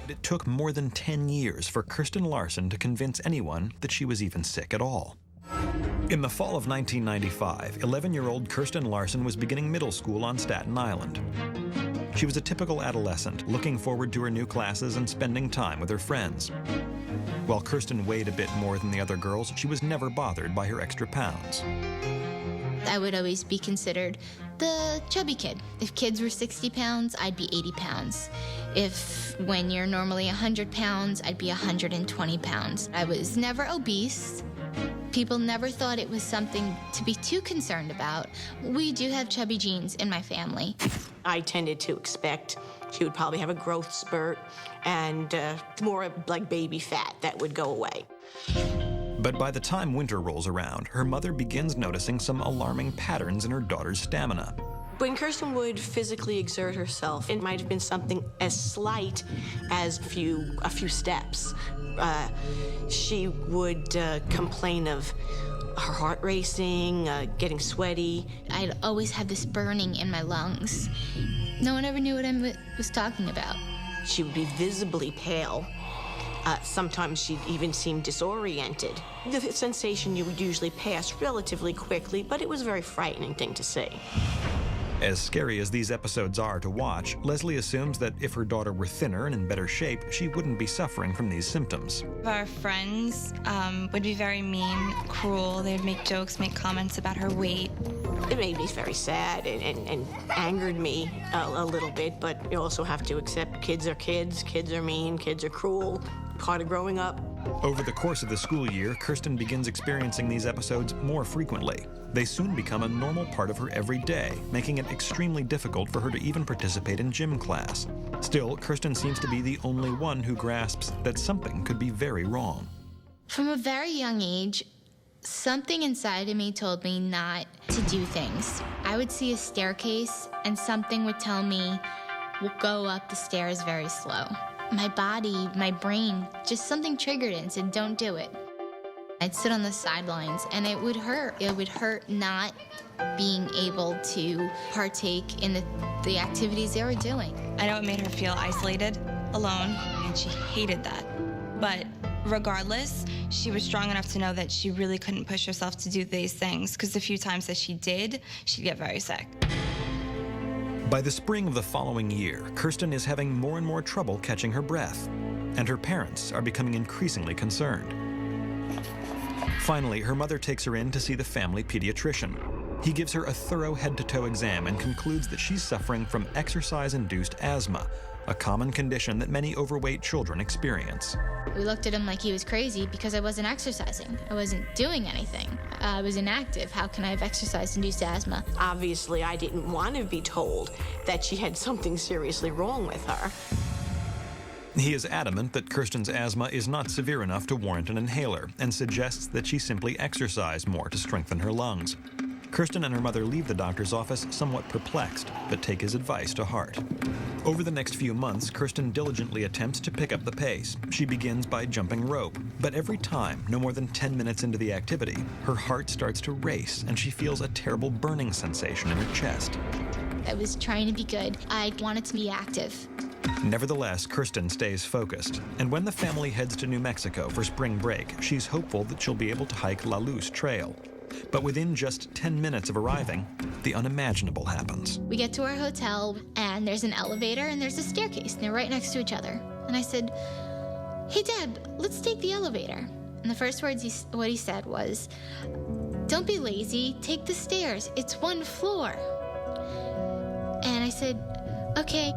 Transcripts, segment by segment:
But it took more than 10 years for Kirsten Larson to convince anyone that she was even sick at all. In the fall of 1995, 11-year-old Kirsten Larson was beginning middle school on Staten Island. She was a typical adolescent, looking forward to her new classes and spending time with her friends. While Kirsten weighed a bit more than the other girls, she was never bothered by her extra pounds. I would always be considered the chubby kid. If kids were 60 pounds, I'd be 80 pounds. When you're normally 100 pounds, I'd be 120 pounds. I was never obese. People never thought it was something to be too concerned about. We do have chubby genes in my family. I tended to expect she would probably have a growth spurt and more like baby fat that would go away. But by the time winter rolls around, her mother begins noticing some alarming patterns in her daughter's stamina. When Kirsten would physically exert herself, it might have been something as slight as a few steps. She would complain of her heart racing, getting sweaty. I'd always have this burning in my lungs. No one ever knew what I was talking about. She would be visibly pale. Sometimes she'd even seem disoriented. The sensation you would usually pass relatively quickly, but it was a very frightening thing to see. As scary as these episodes are to watch, Leslie assumes that if her daughter were thinner and in better shape, she wouldn't be suffering from these symptoms. Our friends would be very mean, cruel. They would make jokes, make comments about her weight. It made me very sad and angered me a little bit, but you also have to accept kids are mean, kids are cruel, part of growing up. Over the course of the school year, Kirsten begins experiencing these episodes more frequently. They soon become a normal part of her every day, making it extremely difficult for her to even participate in gym class. Still, Kirsten seems to be the only one who grasps that something could be very wrong. From a very young age, something inside of me told me not to do things. I would see a staircase and something would tell me, we'll go up the stairs very slow. My body, my brain, just something triggered it and said, don't do it. I'd sit on the sidelines and it would hurt. It would hurt not being able to partake in the activities they were doing. I know it made her feel isolated, alone, and she hated that. But regardless, she was strong enough to know that she really couldn't push herself to do these things, because the few times that she did, she'd get very sick. By the spring of the following year, Kirsten is having more and more trouble catching her breath, and her parents are becoming increasingly concerned. Finally, her mother takes her in to see the family pediatrician. He gives her a thorough head-to-toe exam and concludes that she's suffering from exercise-induced asthma, a common condition that many overweight children experience. We looked at him like he was crazy because I wasn't exercising. I wasn't doing anything. I was inactive. How can I have exercise-induced asthma? Obviously, I didn't want to be told that she had something seriously wrong with her. He is adamant that Kirsten's asthma is not severe enough to warrant an inhaler and suggests that she simply exercise more to strengthen her lungs. Kirsten and her mother leave the doctor's office somewhat perplexed, but take his advice to heart. Over the next few months, Kirsten diligently attempts to pick up the pace. She begins by jumping rope, but every time, no more than 10 minutes into the activity, her heart starts to race and she feels a terrible burning sensation in her chest. I was trying to be good. I wanted to be active. Nevertheless, Kirsten stays focused, and when the family heads to New Mexico for spring break, she's hopeful that she'll be able to hike La Luz Trail. But within just 10 minutes of arriving, the unimaginable happens. We get to our hotel, and there's an elevator, and there's a staircase, and they're right next to each other. And I said, hey, Deb, let's take the elevator. And the first words what he said was, don't be lazy, take the stairs, it's one floor. And I said, okay.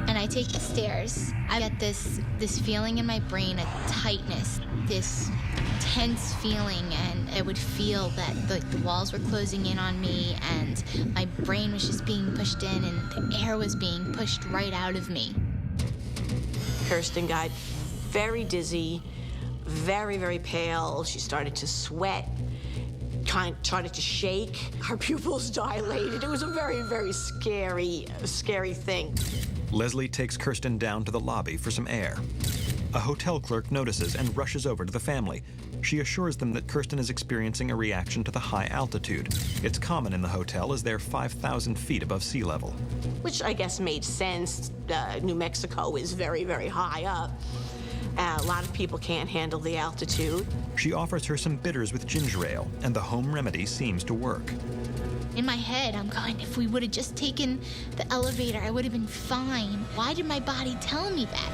And I take the stairs. I get this feeling in my brain, a tightness, this tense feeling, and I would feel that the walls were closing in on me, and my brain was just being pushed in, and the air was being pushed right out of me. Kirsten got very dizzy, very, very pale. She started to sweat, started to shake. Her pupils dilated. It was a very, very scary thing. Leslie takes Kirsten down to the lobby for some air. A hotel clerk notices and rushes over to the family. She assures them that Kirsten is experiencing a reaction to the high altitude. It's common in the hotel as they're 5,000 feet above sea level. Which I guess made sense. New Mexico is very, very high up. A lot of people can't handle the altitude. She offers her some bitters with ginger ale, and the home remedy seems to work. In my head, I'm going, if we would have just taken the elevator, I would have been fine. Why did my body tell me that?